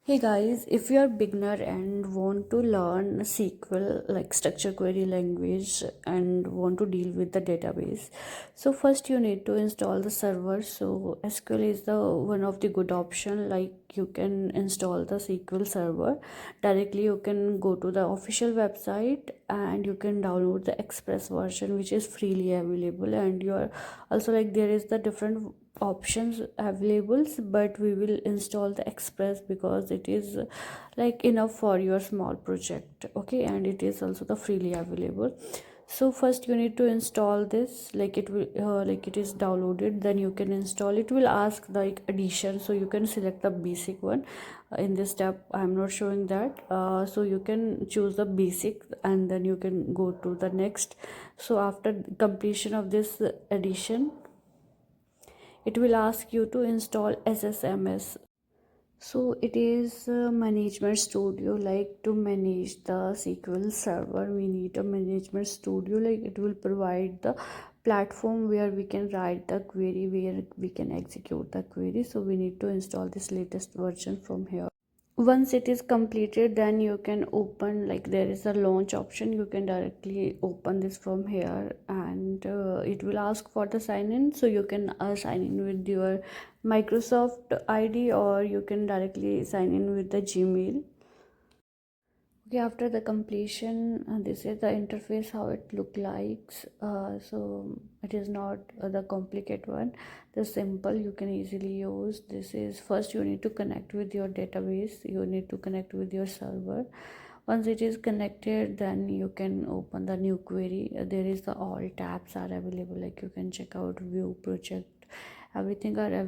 Hey guys, if you are beginner and want to learn SQL like structure query language and want to deal with the database, so first you need to install the server. So SQL is the one of the good option. Like you can install the SQL server directly. You can go to the official website and you can download the express version which is freely available, and you are also like there is the different options available, but we will install the express because it is like enough for your small project. Okay, and it is also the freely available. So first you need to install this, like it will like it is downloaded, then you can install. It will ask like addition, so you can select the basic one. In this step I'm not showing that, so you can choose the basic and then you can go to the next. So after completion of this addition, it will ask you to install SSMS. So it is a management studio. Like to manage the SQL server we need a management studio. Like it will provide the platform where we can write the query, where we can execute the query. So we need to install this latest version from here. Once it is completed, then you can open, like there is a launch option, you can directly open this from here, and it will ask for the sign in. So you can sign in with your Microsoft ID, or you can directly sign in with the Gmail. Okay, after the completion, this is the interface how it look like. So it is not the complicated one, the simple you can easily use. This is first you need to connect with your database, you need to connect with your server. Once it is connected, then you can open the new query. There is the all tabs are available, like you can check out view, project, everything are available.